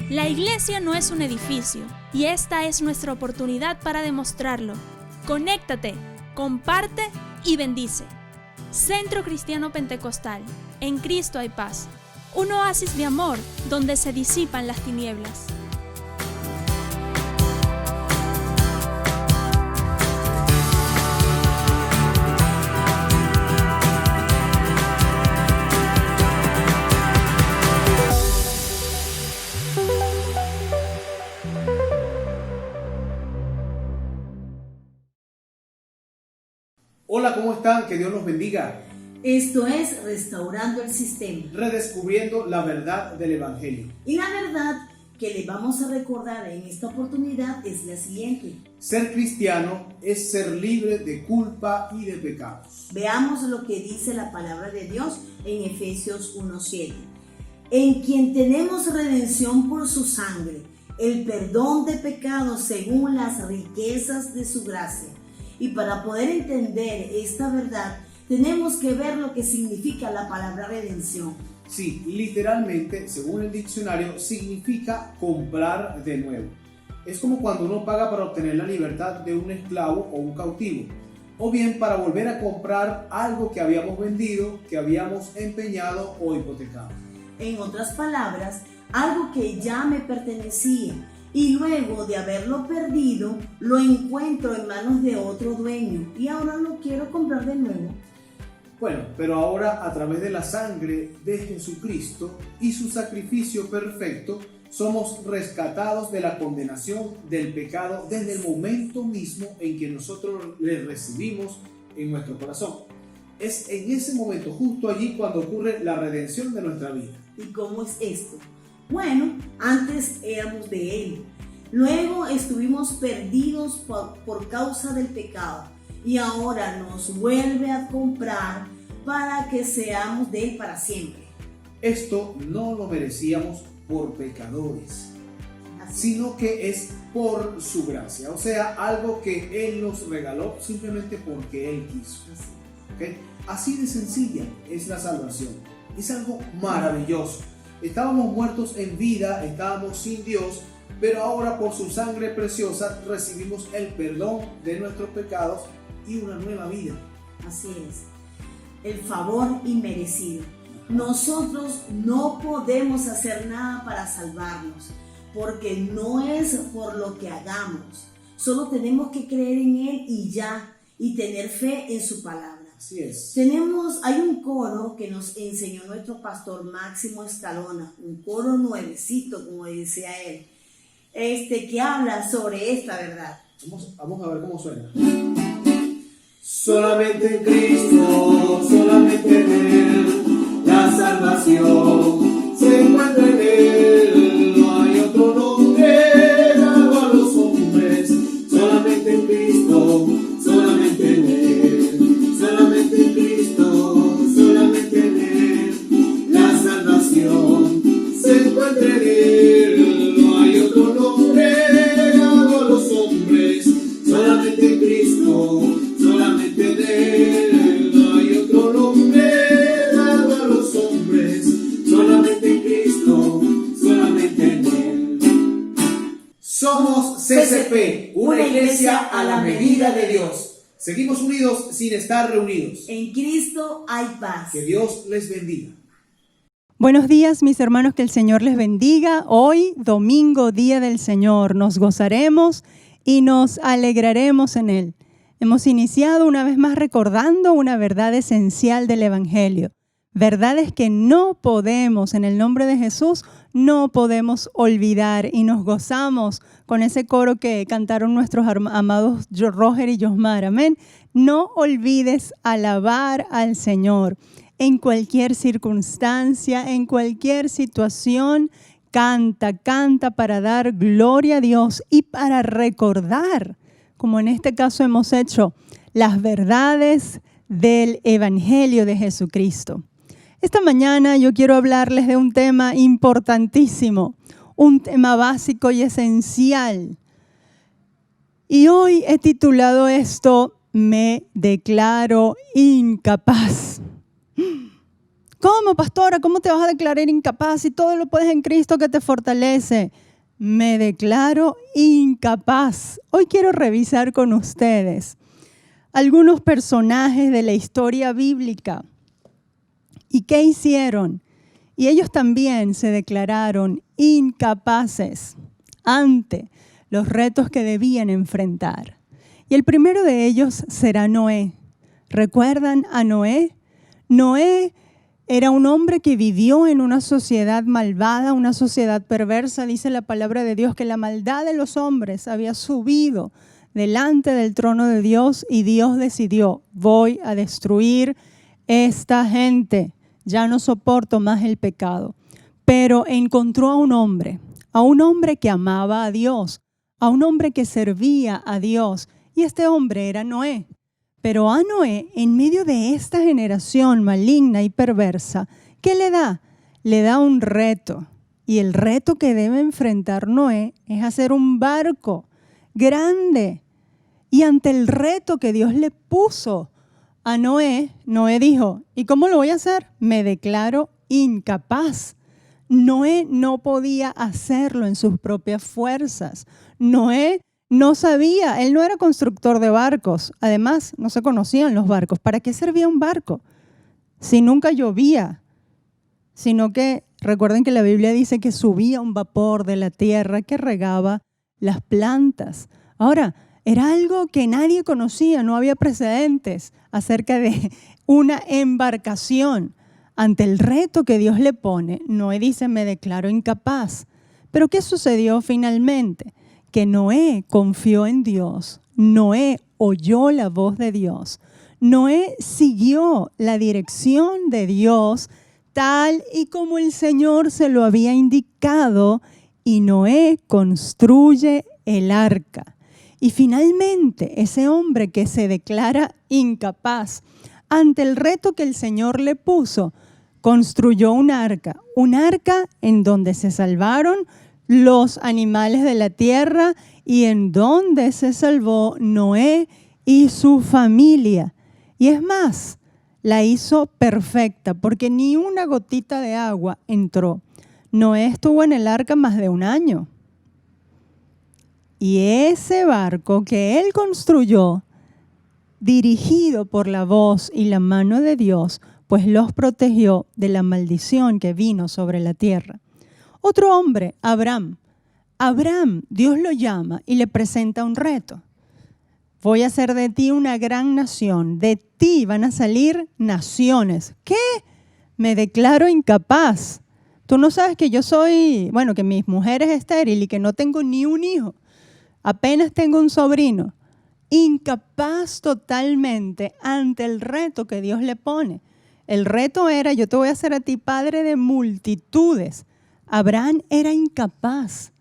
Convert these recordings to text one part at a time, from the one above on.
La iglesia no es un edificio y esta es nuestra oportunidad para demostrarlo. Conéctate, comparte y bendice. Centro Cristiano Pentecostal, en Cristo hay paz. Un oasis de amor donde se disipan las tinieblas. Hola, ¿cómo están? Que Dios los bendiga. Esto es Restaurando el Sistema. Redescubriendo la verdad del Evangelio. Y la verdad que le vamos a recordar en esta oportunidad es la siguiente. Ser cristiano es ser libre de culpa y de pecados. Veamos lo que dice la palabra de Dios en Efesios 1:7. En quien tenemos redención por su sangre, el perdón de pecados según las riquezas de su gracia. Y para poder entender esta verdad, tenemos que ver lo que significa la palabra redención. Sí, literalmente, según el diccionario, significa comprar de nuevo. Es como cuando uno paga para obtener la libertad de un esclavo o un cautivo, o bien para volver a comprar algo que habíamos vendido, que habíamos empeñado o hipotecado. En otras palabras, algo que ya me pertenecía y luego de haberlo perdido, lo encuentro en manos de otro dueño y ahora lo quiero comprar de nuevo. Bueno, pero ahora a través de la sangre de Jesucristo y su sacrificio perfecto, somos rescatados de la condenación del pecado desde el momento mismo en que nosotros le recibimos en nuestro corazón. Es en ese momento, justo allí, cuando ocurre la redención de nuestra vida. ¿Y cómo es esto? Bueno, antes éramos de Él, luego estuvimos perdidos por causa del pecado y ahora nos vuelve a comprar para que seamos de Él para siempre. Esto no lo merecíamos por pecadores, sino que es por su gracia, o sea, algo que Él nos regaló simplemente porque Él quiso. ¿Okay? Así de sencilla es la salvación, es algo maravilloso. Estábamos muertos en vida, estábamos sin Dios, pero ahora por su sangre preciosa recibimos el perdón de nuestros pecados y una nueva vida. Así es, el favor inmerecido. Nosotros no podemos hacer nada para salvarnos, porque no es por lo que hagamos. Solo tenemos que creer en Él y ya, y tener fe en su palabra. Así es. Hay un coro que nos enseñó nuestro pastor Máximo Escalona, un coro nuevecito, como decía él, que habla sobre esta verdad. Vamos a ver cómo suena. Solamente en Cristo, solamente en Él, la salvación se encuentra en Él, no hay otro nombre dado a los hombres, solamente en Cristo, solamente en Él, solamente en Cristo, solamente en Él, la salvación se encuentra en Él, no hay otro nombre dado a los hombres, solamente en Cristo, solamente en Él, no hay otro nombre dado a los hombres, solamente en Cristo, solamente en Él. Somos CCP, una iglesia a la medida de Dios. Seguimos unidos sin estar reunidos. En Cristo hay paz. Que Dios les bendiga. Buenos días, mis hermanos, que el Señor les bendiga. Hoy, domingo, día del Señor, nos gozaremos y nos alegraremos en Él. Hemos iniciado una vez más recordando una verdad esencial del Evangelio. Verdades que no podemos, en el nombre de Jesús, no podemos olvidar y nos gozamos con ese coro que cantaron nuestros amados Roger y Josmar. Amén. No olvides alabar al Señor. En cualquier circunstancia, en cualquier situación, canta para dar gloria a Dios y para recordar, como en este caso hemos hecho, las verdades del Evangelio de Jesucristo. Esta mañana yo quiero hablarles de un tema importantísimo, un tema básico y esencial. Y hoy he titulado esto, Me declaro incapaz. ¿Cómo, pastora? ¿Cómo te vas a declarar incapaz si todo lo puedes en Cristo que te fortalece? Me declaro incapaz. Hoy quiero revisar con ustedes algunos personajes de la historia bíblica. ¿Y qué hicieron? Y ellos también se declararon incapaces ante los retos que debían enfrentar. Y el primero de ellos será Noé. ¿Recuerdan a Noé? Noé era un hombre que vivió en una sociedad malvada, una sociedad perversa. Dice la palabra de Dios que la maldad de los hombres había subido delante del trono de Dios y Dios decidió, voy a destruir esta gente. Ya no soporto más el pecado. Pero encontró a un hombre que amaba a Dios, a un hombre que servía a Dios. Y este hombre era Noé. Pero a Noé, en medio de esta generación maligna y perversa, ¿qué le da? Le da un reto. Y el reto que debe enfrentar Noé es hacer un barco grande. Y ante el reto que Dios le puso a Noé, Noé dijo, ¿y cómo lo voy a hacer? Me declaro incapaz. Noé no podía hacerlo en sus propias fuerzas. Noé no sabía, él no era constructor de barcos. Además, no se conocían los barcos. ¿Para qué servía un barco? Si nunca llovía, sino que recuerden que la Biblia dice que subía un vapor de la tierra que regaba las plantas. Ahora, era algo que nadie conocía, no había precedentes acerca de una embarcación. Ante el reto que Dios le pone, Noé dice, me declaro incapaz. Pero ¿qué sucedió finalmente? Que Noé confió en Dios, Noé oyó la voz de Dios, Noé siguió la dirección de Dios tal y como el Señor se lo había indicado y Noé construye el arca. Y finalmente ese hombre que se declara incapaz ante el reto que el Señor le puso, construyó un arca en donde se salvaron los animales de la tierra y en donde se salvó Noé y su familia. Y es más, la hizo perfecta porque ni una gotita de agua entró. Noé estuvo en el arca más de un año. Y ese barco que él construyó, dirigido por la voz y la mano de Dios, pues los protegió de la maldición que vino sobre la tierra. Otro hombre, Abraham. Abraham, Dios lo llama y le presenta un reto. Voy a hacer de ti una gran nación. De ti van a salir naciones. ¿Qué? Me declaro incapaz. Tú no sabes que yo soy, que mi mujer es estéril y que no tengo ni un hijo. Apenas tengo un sobrino. Incapaz totalmente ante el reto que Dios le pone. El reto era, yo te voy a hacer a ti padre de multitudes. Abraham era incapaz,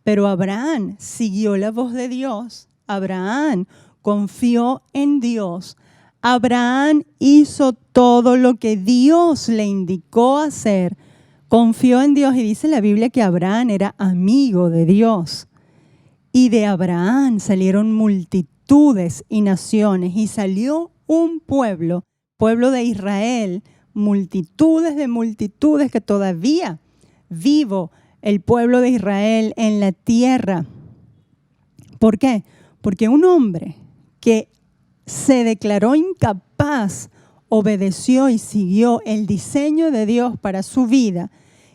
pero Abraham siguió la voz de Dios. Abraham confió en Dios. Abraham hizo todo lo que Dios le indicó hacer. Confió en Dios y dice la Biblia que Abraham era amigo de Dios. Y de Abraham salieron multitudes y naciones y salió un pueblo de Israel, multitudes de multitudes que todavía vivo el pueblo de Israel en la tierra. ¿Por qué? Porque un hombre que se declaró incapaz, obedeció y siguió el diseño de Dios para su vida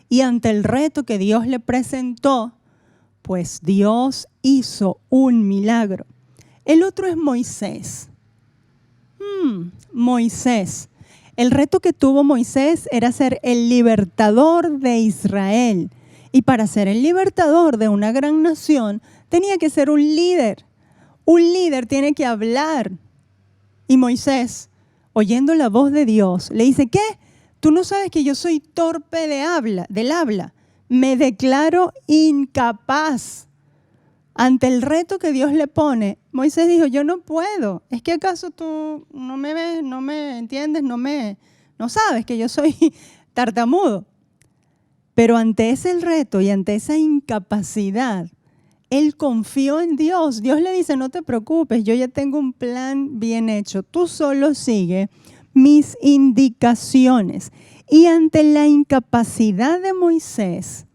y ante el reto que Dios le presentó, pues Dios hizo un milagro. El otro es Moisés. Moisés. El reto que tuvo Moisés era ser el libertador de Israel. Y para ser el libertador de una gran nación, tenía que ser un líder. Un líder tiene que hablar. Y Moisés, oyendo la voz de Dios, le dice, ¿qué? ¿Tú no sabes que yo soy torpe del habla? Me declaro incapaz. Ante el reto que Dios le pone, Moisés dijo, yo no puedo. ¿Es que acaso tú no me ves, no me entiendes, no sabes que yo soy tartamudo? Pero ante ese reto y ante esa incapacidad, él confió en Dios. Dios le dice, no te preocupes, yo ya tengo un plan bien hecho. Tú solo sigue mis indicaciones. Y ante la incapacidad de Moisés,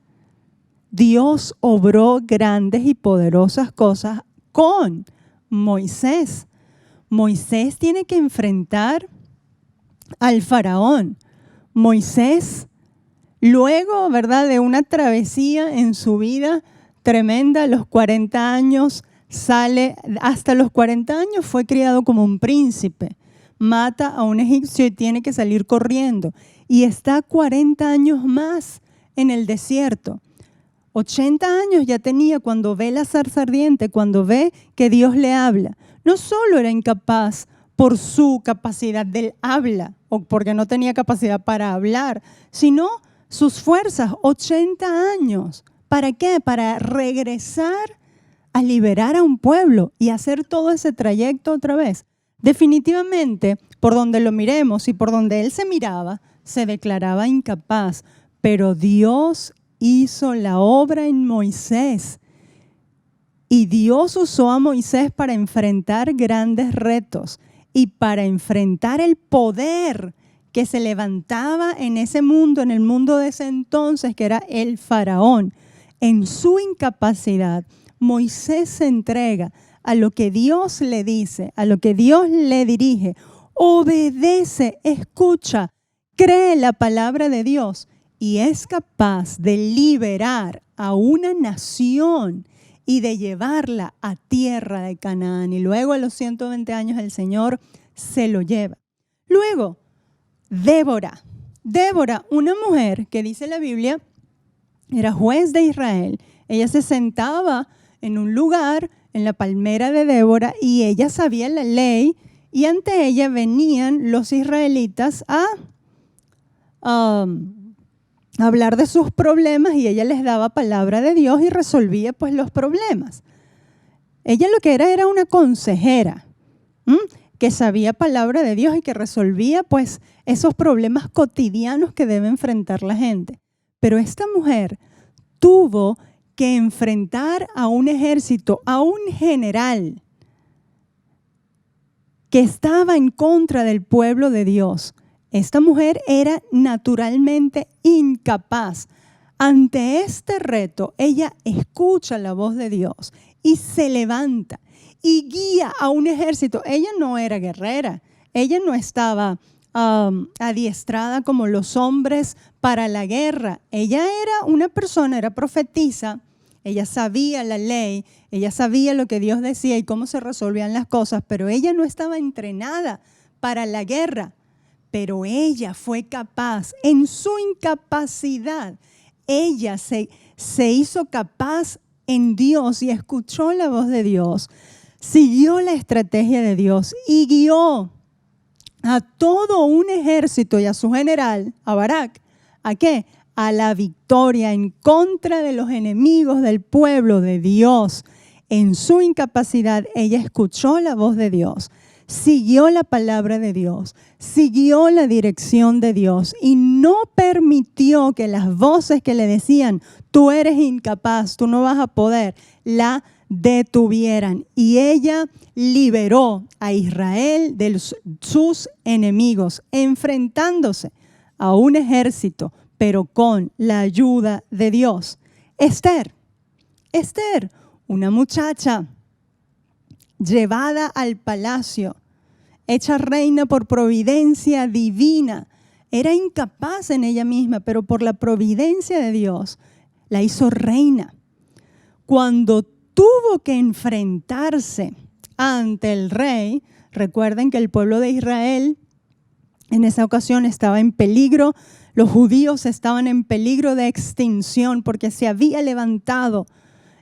Dios obró grandes y poderosas cosas con Moisés. Moisés tiene que enfrentar al faraón. Moisés, luego, ¿verdad?, de una travesía en su vida tremenda, a los 40 años sale, hasta los 40 años fue criado como un príncipe. Mata a un egipcio y tiene que salir corriendo. Y está 40 años más en el desierto. 80 años ya tenía cuando ve la zarza ardiente, cuando ve que Dios le habla. No solo era incapaz por su capacidad del habla, o porque no tenía capacidad para hablar, sino sus fuerzas, 80 años. ¿Para qué? Para regresar a liberar a un pueblo y hacer todo ese trayecto otra vez. Definitivamente, por donde lo miremos y por donde él se miraba, se declaraba incapaz, pero Dios hizo la obra en Moisés. Y Dios usó a Moisés para enfrentar grandes retos y para enfrentar el poder que se levantaba en ese mundo, en el mundo de ese entonces, que era el faraón. En su incapacidad, Moisés se entrega a lo que Dios le dice, a lo que Dios le dirige. Obedece, escucha, cree la palabra de Dios y es capaz de liberar a una nación y de llevarla a tierra de Canaán. Y luego a los 120 años el Señor se lo lleva. Luego, Débora, una mujer que dice la Biblia, era juez de Israel. Ella se sentaba en un lugar, en la palmera de Débora, y ella sabía la ley, y ante ella venían los israelitas a hablar de sus problemas, y ella les daba palabra de Dios y resolvía pues los problemas. Ella lo que era una consejera, que sabía palabra de Dios y que resolvía pues esos problemas cotidianos que debe enfrentar la gente. Pero esta mujer tuvo que enfrentar a un ejército, a un general que estaba en contra del pueblo de Dios. Esta mujer era naturalmente incapaz. Ante este reto, ella escucha la voz de Dios y se levanta y guía a un ejército. Ella no era guerrera, ella no estaba adiestrada como los hombres para la guerra. Ella era una persona, era profetisa, ella sabía la ley, ella sabía lo que Dios decía y cómo se resolvían las cosas, pero ella no estaba entrenada para la guerra. Pero ella fue capaz, en su incapacidad, ella se hizo capaz en Dios y escuchó la voz de Dios, siguió la estrategia de Dios y guió a todo un ejército y a su general, a Barak, ¿a qué? A la victoria en contra de los enemigos del pueblo de Dios. En su incapacidad, ella escuchó la voz de Dios, siguió la palabra de Dios, siguió la dirección de Dios y no permitió que las voces que le decían, tú eres incapaz, tú no vas a poder, la detuvieran. Y ella liberó a Israel de sus enemigos, enfrentándose a un ejército, pero con la ayuda de Dios. Esther, una muchacha llevada al palacio, hecha reina por providencia divina. Era incapaz en ella misma, pero por la providencia de Dios la hizo reina. Cuando tuvo que enfrentarse ante el rey, recuerden que el pueblo de Israel en esa ocasión estaba en peligro, los judíos estaban en peligro de extinción porque se había levantado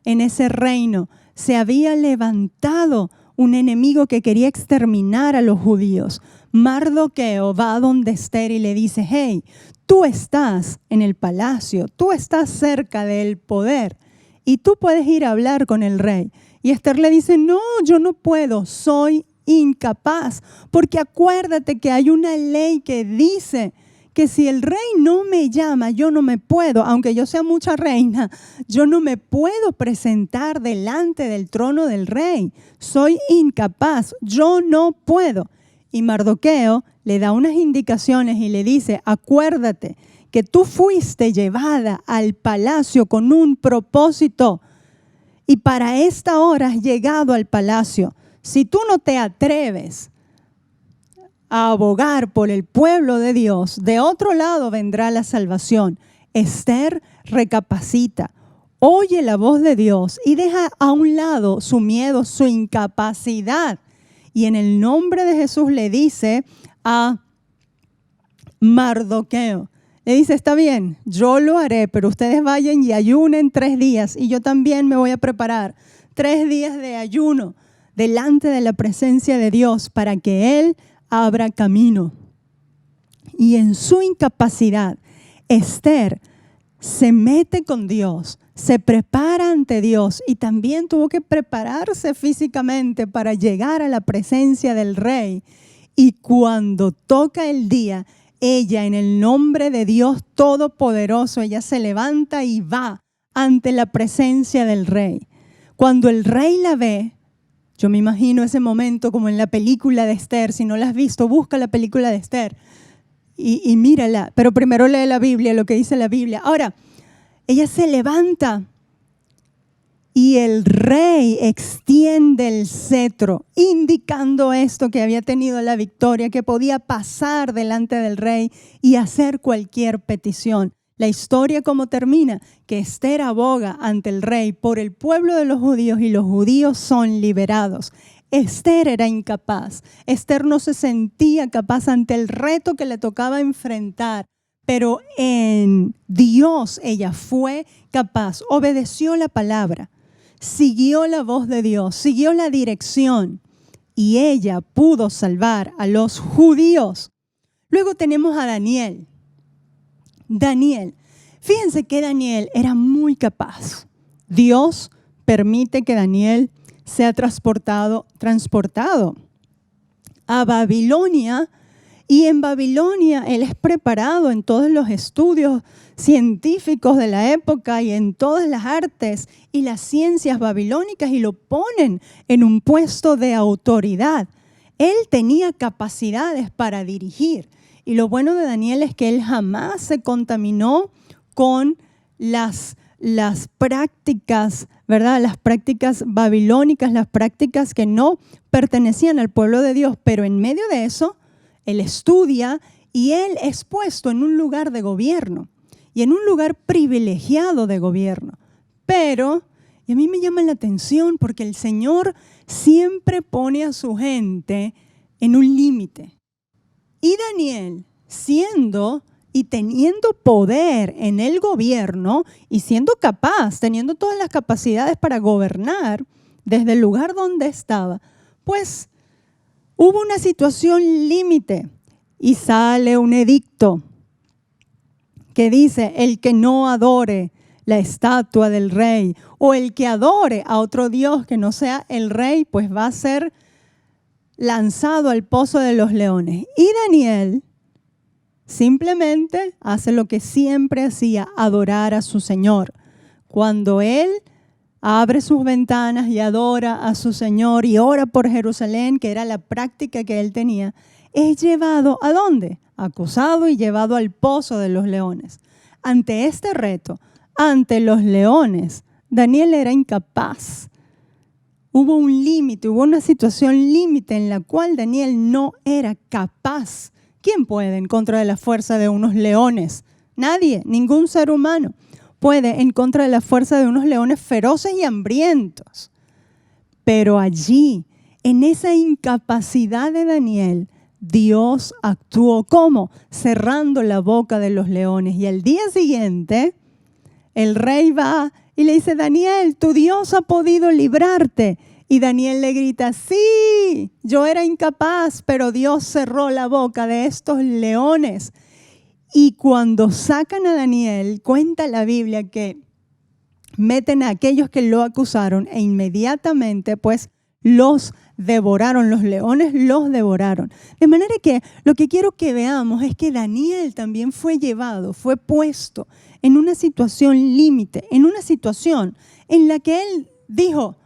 en ese reino, se había levantado un enemigo que quería exterminar a los judíos. Mardoqueo va a donde Esther y le dice, hey, tú estás en el palacio, tú estás cerca del poder y tú puedes ir a hablar con el rey. Y Esther le dice, no, yo no puedo, soy incapaz, porque acuérdate que hay una ley que dice que si el rey no me llama, yo no me puedo, aunque yo sea mucha reina, yo no me puedo presentar delante del trono del rey. Soy incapaz, yo no puedo. Y Mardoqueo le da unas indicaciones y le dice, acuérdate que tú fuiste llevada al palacio con un propósito y para esta hora has llegado al palacio. Si tú no te atreves a abogar por el pueblo de Dios, de otro lado vendrá la salvación. Esther recapacita, oye la voz de Dios y deja a un lado su miedo, su incapacidad. Y en el nombre de Jesús le dice a Mardoqueo, le dice, está bien, yo lo haré, pero ustedes vayan y ayunen 3 días y yo también me voy a preparar 3 días de ayuno delante de la presencia de Dios para que Él abra camino. Y en su incapacidad, Esther se mete con Dios, se prepara ante Dios y también tuvo que prepararse físicamente para llegar a la presencia del rey. Y cuando toca el día, ella en el nombre de Dios Todopoderoso, ella se levanta y va ante la presencia del rey. Cuando el rey la ve, yo me imagino ese momento como en la película de Esther. Si no la has visto, busca la película de Esther y mírala. Pero primero lee la Biblia, lo que dice la Biblia. Ahora, ella se levanta y el rey extiende el cetro, indicando esto, que había tenido la victoria, que podía pasar delante del rey y hacer cualquier petición. La historia como termina, que Esther aboga ante el rey por el pueblo de los judíos y los judíos son liberados. Esther era incapaz. Esther no se sentía capaz ante el reto que le tocaba enfrentar, pero en Dios ella fue capaz, obedeció la palabra, siguió la voz de Dios, siguió la dirección y ella pudo salvar a los judíos. Luego tenemos a Daniel. Fíjense que Daniel era muy capaz. Dios permite que Daniel sea transportado a Babilonia y en Babilonia él es preparado en todos los estudios científicos de la época y en todas las artes y las ciencias babilónicas y lo ponen en un puesto de autoridad. Él tenía capacidades para dirigir. Y lo bueno de Daniel es que él jamás se contaminó con las prácticas, ¿verdad? Las prácticas babilónicas, las prácticas que no pertenecían al pueblo de Dios. Pero en medio de eso, él estudia y él es puesto en un lugar de gobierno y en un lugar privilegiado de gobierno. Pero, y a mí me llama la atención porque el Señor siempre pone a su gente en un límite. Y Daniel, siendo y teniendo poder en el gobierno y siendo capaz, teniendo todas las capacidades para gobernar desde el lugar donde estaba, pues hubo una situación límite y sale un edicto que dice, el que no adore la estatua del rey o el que adore a otro Dios que no sea el rey, pues va a ser lanzado al pozo de los leones. Y Daniel simplemente hace lo que siempre hacía, adorar a su Señor. Cuando él abre sus ventanas y adora a su Señor y ora por Jerusalén, que era la práctica que él tenía, es llevado ¿a dónde? Acusado y llevado al pozo de los leones. Ante este reto, ante los leones, Daniel era incapaz. Hubo un límite, hubo una situación límite en la cual Daniel no era capaz. ¿Quién puede en contra de la fuerza de unos leones? Nadie, ningún ser humano puede en contra de la fuerza de unos leones feroces y hambrientos. Pero allí, en esa incapacidad de Daniel, Dios actuó ¿cómo? Cerrando la boca de los leones. Y al día siguiente, el rey va y le dice, Daniel, tu Dios ha podido librarte. Y Daniel le grita, sí, yo era incapaz, pero Dios cerró la boca de estos leones. Y cuando sacan a Daniel, cuenta la Biblia que meten a aquellos que lo acusaron e inmediatamente pues los devoraron, los leones los devoraron. De manera que lo que quiero que veamos es que Daniel también fue llevado, fue puesto en una situación límite, en una situación en la que él dijo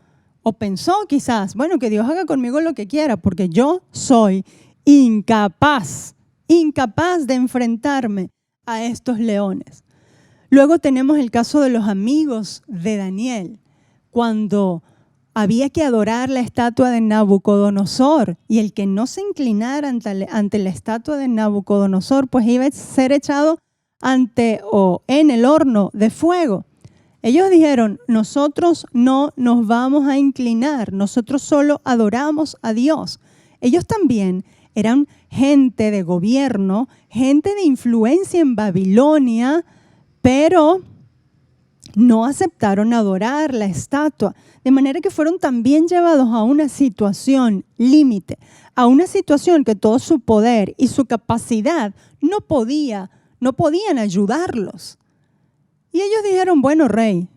o pensó quizás, bueno, que Dios haga conmigo lo que quiera porque yo soy incapaz de enfrentarme a estos leones. Luego tenemos el caso de los amigos de Daniel, cuando había que adorar la estatua de Nabucodonosor, y el que no se inclinara ante la estatua de Nabucodonosor, pues iba a ser echado en el horno de fuego. Ellos dijeron, nosotros no nos vamos a inclinar, nosotros solo adoramos a Dios. Ellos también eran gente de gobierno, gente de influencia en Babilonia, pero no aceptaron adorar la estatua, de manera que fueron también llevados a una situación límite, a una situación que todo su poder y su capacidad no podían ayudarlos. Y ellos dijeron, bueno, rey,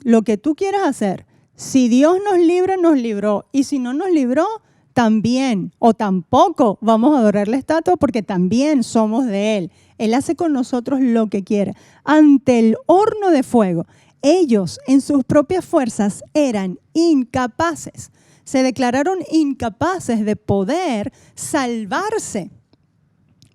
lo que tú quieras hacer, si Dios nos libra, nos libró, y si no nos libró, también o tampoco vamos a adorar la estatua porque también somos de Él. Él hace con nosotros lo que quiere. Ante el horno de fuego, ellos en sus propias fuerzas eran incapaces. Se declararon incapaces de poder salvarse.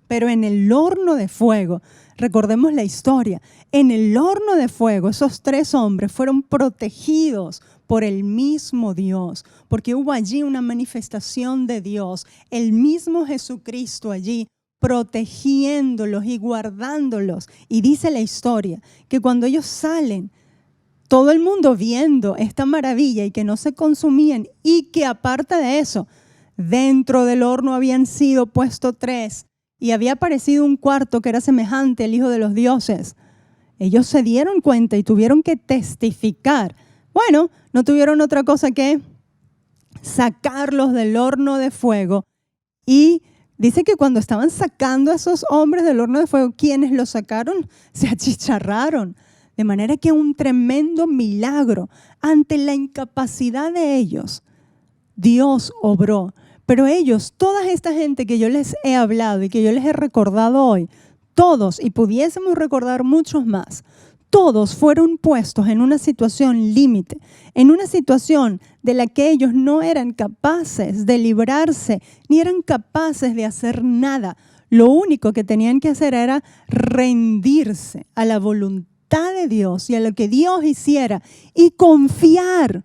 Pero en el horno de fuego, recordemos la historia, en el horno de fuego esos 3 hombres fueron protegidos por el mismo Dios, porque hubo allí una manifestación de Dios, el mismo Jesucristo allí protegiéndolos y guardándolos. Y dice la historia que cuando ellos salen, todo el mundo viendo esta maravilla y que no se consumían, y que aparte de eso, dentro del horno habían sido puestos 3 y había aparecido un cuarto que era semejante al Hijo de los Dioses. Ellos se dieron cuenta y tuvieron que testificar. Bueno, no tuvieron otra cosa que sacarlos del horno de fuego. Y dice que cuando estaban sacando a esos hombres del horno de fuego, ¿quiénes los sacaron? Se achicharraron. De manera que un tremendo milagro ante la incapacidad de ellos, Dios obró. Pero ellos, toda esta gente que yo les he hablado y que yo les he recordado hoy, todos, y pudiésemos recordar muchos más, todos fueron puestos en una situación límite, en una situación de la que ellos no eran capaces de librarse, ni eran capaces de hacer nada. Lo único que tenían que hacer era rendirse a la voluntad de Dios y a lo que Dios hiciera y confiar.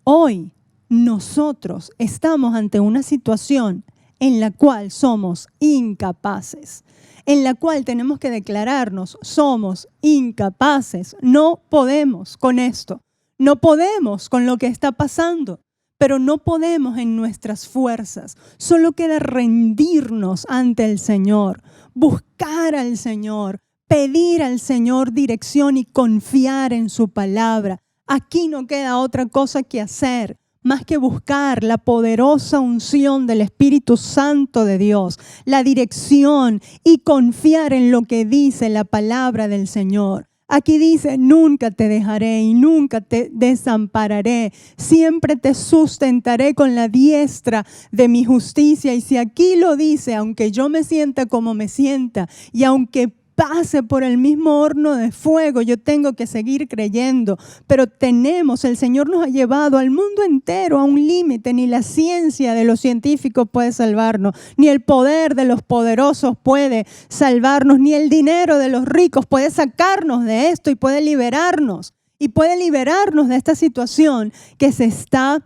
Hoy nosotros estamos ante una situación en la cual somos incapaces, en la cual tenemos que declararnos, somos incapaces, no podemos con esto, no podemos con lo que está pasando, pero no podemos en nuestras fuerzas, solo queda rendirnos ante el Señor, buscar al Señor, pedir al Señor dirección y confiar en su palabra. Aquí no queda otra cosa que hacer más que buscar la poderosa unción del Espíritu Santo de Dios, la dirección y confiar en lo que dice la palabra del Señor. Aquí dice, nunca te dejaré y nunca te desampararé, siempre te sustentaré con la diestra de mi justicia. Y si aquí lo dice, aunque yo me sienta como me sienta y aunque pase por el mismo horno de fuego, yo tengo que seguir creyendo, pero el Señor nos ha llevado al mundo entero a un límite. Ni la ciencia de los científicos puede salvarnos, ni el poder de los poderosos puede salvarnos, ni el dinero de los ricos puede sacarnos de esto y puede liberarnos de esta situación que se está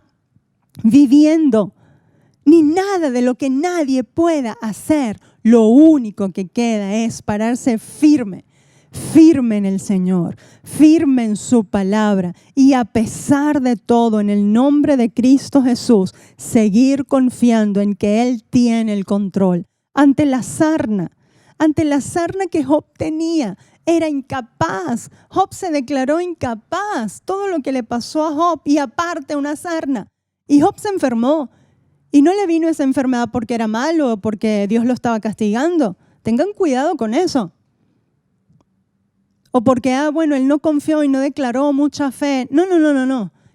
viviendo. Ni nada de lo que nadie pueda hacer. Lo único que queda es pararse firme en el Señor, firme en su palabra y a pesar de todo, en el nombre de Cristo Jesús, seguir confiando en que Él tiene el control. Ante la sarna que Job tenía, era incapaz. Job se declaró incapaz. Todo lo que le pasó a Job y aparte una sarna. Y Job se enfermó. Y no le vino esa enfermedad porque era malo o porque Dios lo estaba castigando. Tengan cuidado con eso. O porque, él no confió y no declaró mucha fe. No.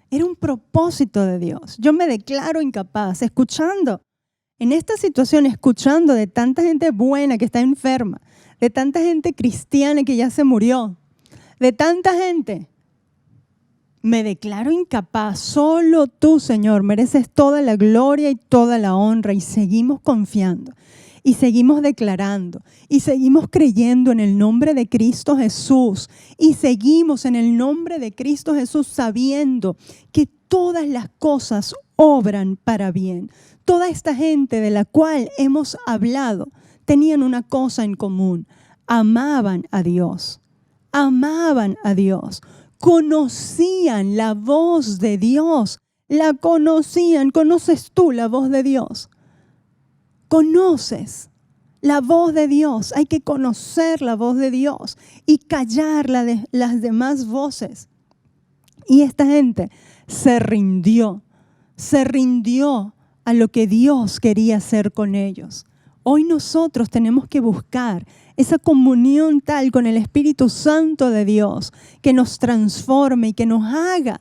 Era un propósito de Dios. Yo me declaro incapaz, escuchando. En esta situación, escuchando de tanta gente buena que está enferma, de tanta gente cristiana que ya se murió, de tanta gente Me declaro incapaz. Solo tú, Señor, mereces toda la gloria y toda la honra. Y seguimos confiando. Y seguimos declarando. Y seguimos creyendo en el nombre de Cristo Jesús. Y seguimos en el nombre de Cristo Jesús sabiendo que todas las cosas obran para bien. Toda esta gente de la cual hemos hablado tenían una cosa en común. Amaban a Dios. Amaban a Dios. Conocían la voz de Dios. La conocían. ¿Conoces tú la voz de Dios? ¿Conoces la voz de Dios? Hay que conocer la voz de Dios y callar las demás voces. Y esta gente se rindió a lo que Dios quería hacer con ellos. Hoy nosotros tenemos que buscar esa comunión tal con el Espíritu Santo de Dios que nos transforme y que nos haga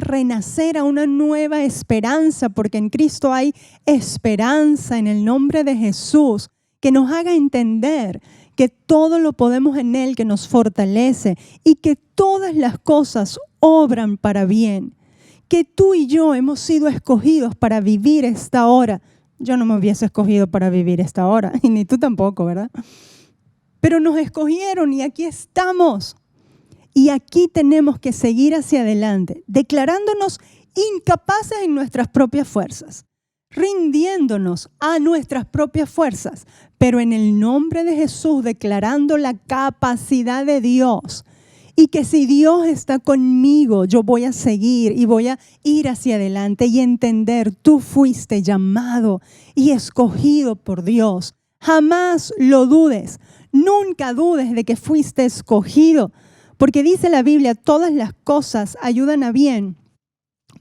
renacer a una nueva esperanza, porque en Cristo hay esperanza en el nombre de Jesús, que nos haga entender que todo lo podemos en Él, que nos fortalece y que todas las cosas obran para bien, que tú y yo hemos sido escogidos para vivir esta hora. Yo no me hubiese escogido para vivir esta hora, y ni tú tampoco, ¿verdad? Pero nos escogieron y aquí estamos. Y aquí tenemos que seguir hacia adelante, declarándonos incapaces en nuestras propias fuerzas, rindiéndonos a nuestras propias fuerzas, pero en el nombre de Jesús declarando la capacidad de Dios. Y que si Dios está conmigo, yo voy a seguir y voy a ir hacia adelante y entender, tú fuiste llamado y escogido por Dios. Jamás lo dudes, nunca dudes de que fuiste escogido, porque dice la Biblia, todas las cosas ayudan a bien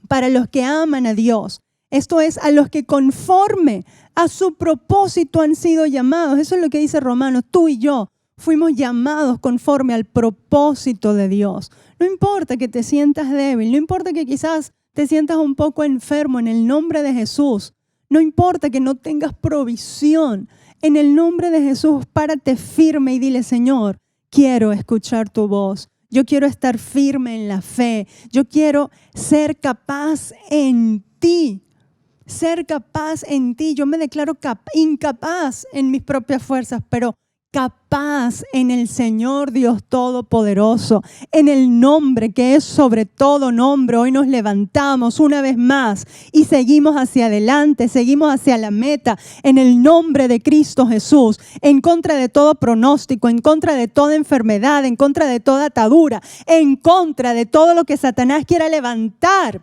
para los que aman a Dios. Esto es, a los que conforme a su propósito han sido llamados. Eso es lo que dice Romanos, tú y yo. Fuimos llamados conforme al propósito de Dios. No importa que te sientas débil, no importa que quizás te sientas un poco enfermo en el nombre de Jesús. No importa que no tengas provisión. En el nombre de Jesús, párate firme y dile, Señor, quiero escuchar tu voz. Yo quiero estar firme en la fe. Yo quiero ser capaz en ti. Ser capaz en ti. Yo me declaro incapaz en mis propias fuerzas, pero capaz en el Señor Dios Todopoderoso, en el nombre que es sobre todo nombre. Hoy nos levantamos una vez más y seguimos hacia adelante, seguimos hacia la meta, en el nombre de Cristo Jesús, en contra de todo pronóstico, en contra de toda enfermedad, en contra de toda atadura, en contra de todo lo que Satanás quiera levantar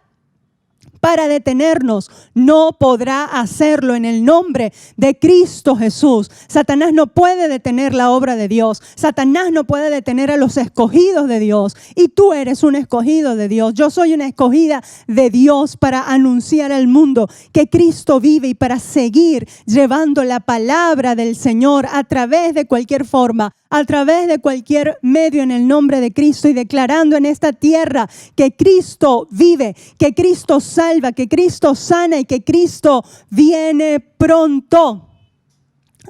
para detenernos. No podrá hacerlo en el nombre de Cristo Jesús. Satanás no puede detener la obra de Dios. Satanás no puede detener a los escogidos de Dios. Y tú eres un escogido de Dios. Yo soy una escogida de Dios para anunciar al mundo que Cristo vive y para seguir llevando la palabra del Señor a través de cualquier forma, a través de cualquier medio en el nombre de Cristo y declarando en esta tierra que Cristo vive, que Cristo salva, que Cristo sana y que Cristo viene pronto.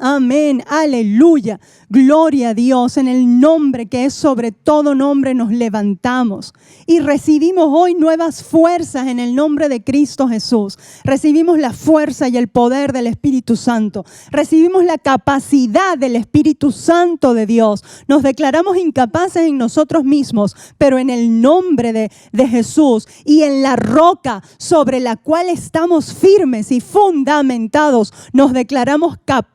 Amén, aleluya, gloria a Dios. En el nombre que es sobre todo nombre nos levantamos y recibimos hoy nuevas fuerzas en el nombre de Cristo Jesús. Recibimos la fuerza y el poder del Espíritu Santo. Recibimos la capacidad del Espíritu Santo de Dios. Nos declaramos incapaces en nosotros mismos, pero en el nombre de Jesús y en la roca sobre la cual estamos firmes y fundamentados, nos declaramos capaces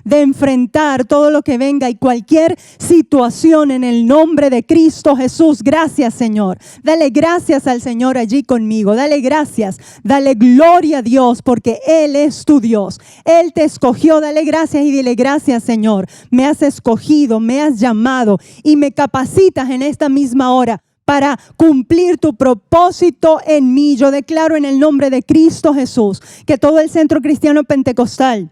de enfrentar todo lo que venga y cualquier situación en el nombre de Cristo Jesús. Gracias, Señor. Dale gracias al Señor allí conmigo. Dale gracias. Dale gloria a Dios porque Él es tu Dios. Él te escogió. Dale gracias y dile gracias, Señor. Me has escogido, me has llamado y me capacitas en esta misma hora para cumplir tu propósito en mí. Yo declaro en el nombre de Cristo Jesús que todo el Centro Cristiano Pentecostal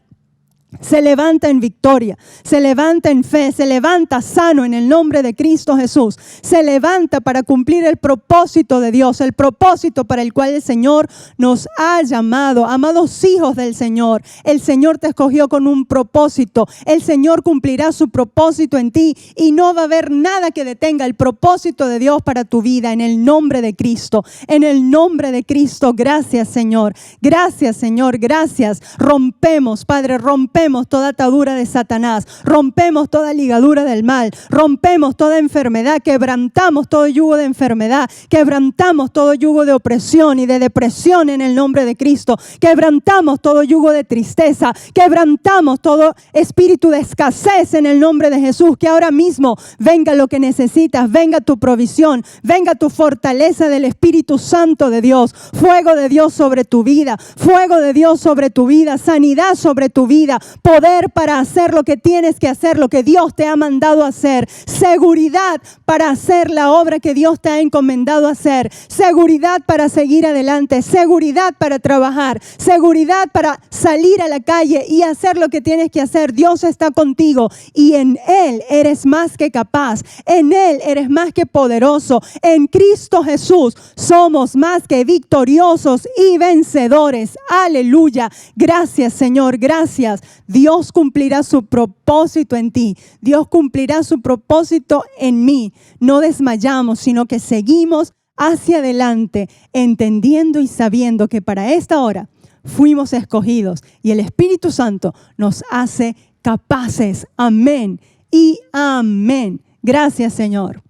se levanta en victoria, se levanta en fe, se levanta sano en el nombre de Cristo Jesús. Se levanta para cumplir el propósito de Dios, el propósito para el cual el Señor nos ha llamado. Amados hijos del Señor, el Señor te escogió con un propósito. El Señor cumplirá su propósito en ti y no va a haber nada que detenga el propósito de Dios para tu vida en el nombre de Cristo. En el nombre de Cristo, gracias Señor. Gracias Señor, gracias. Rompemos, Padre, rompemos toda atadura de Satanás, rompemos toda ligadura del mal, rompemos toda enfermedad, quebrantamos todo yugo de enfermedad, quebrantamos todo yugo de opresión y de depresión en el nombre de Cristo, quebrantamos todo yugo de tristeza, quebrantamos todo espíritu de escasez en el nombre de Jesús. Que ahora mismo venga lo que necesitas, venga tu provisión, venga tu fortaleza del Espíritu Santo de Dios, fuego de Dios sobre tu vida, fuego de Dios sobre tu vida, sanidad sobre tu vida, poder para hacer lo que tienes que hacer, lo que Dios te ha mandado a hacer, seguridad para hacer la obra que Dios te ha encomendado a hacer, seguridad para seguir adelante, seguridad para trabajar, seguridad para salir a la calle y hacer lo que tienes que hacer. Dios está contigo y en Él eres más que capaz, en Él eres más que poderoso. En Cristo Jesús somos más que victoriosos y vencedores. Aleluya. Gracias Señor, gracias. Dios cumplirá su propósito en ti. Dios cumplirá su propósito en mí. No desmayamos, sino que seguimos hacia adelante, entendiendo y sabiendo que para esta hora fuimos escogidos y el Espíritu Santo nos hace capaces. Amén y amén. Gracias, Señor.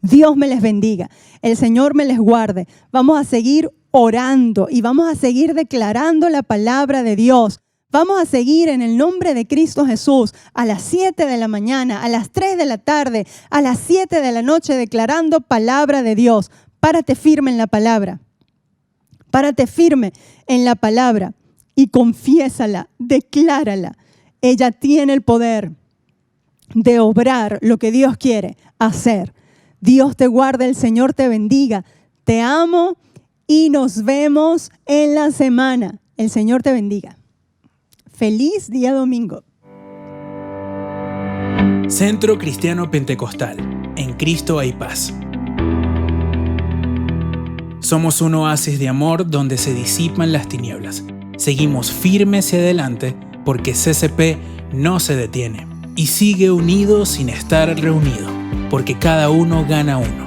Dios me les bendiga. El Señor me les guarde. Vamos a seguir orando y vamos a seguir declarando la palabra de Dios. Vamos a seguir en el nombre de Cristo Jesús a las 7 de la mañana, a las 3 de la tarde, a las 7 de la noche declarando palabra de Dios. Párate firme en la palabra. Párate firme en la palabra y confiésala, declárala. Ella tiene el poder de obrar lo que Dios quiere hacer. Dios te guarde, el Señor te bendiga. Te amo y nos vemos en la semana. El Señor te bendiga. Feliz día domingo. Centro Cristiano Pentecostal. En Cristo hay paz. Somos un oasis de amor donde se disipan las tinieblas. Seguimos firmes y adelante porque CCP no se detiene y sigue unido sin estar reunido, porque cada uno gana uno.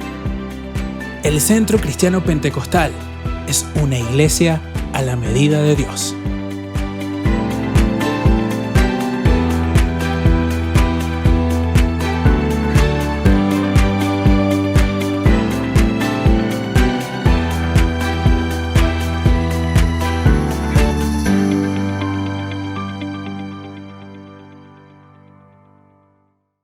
El Centro Cristiano Pentecostal es una iglesia a la medida de Dios.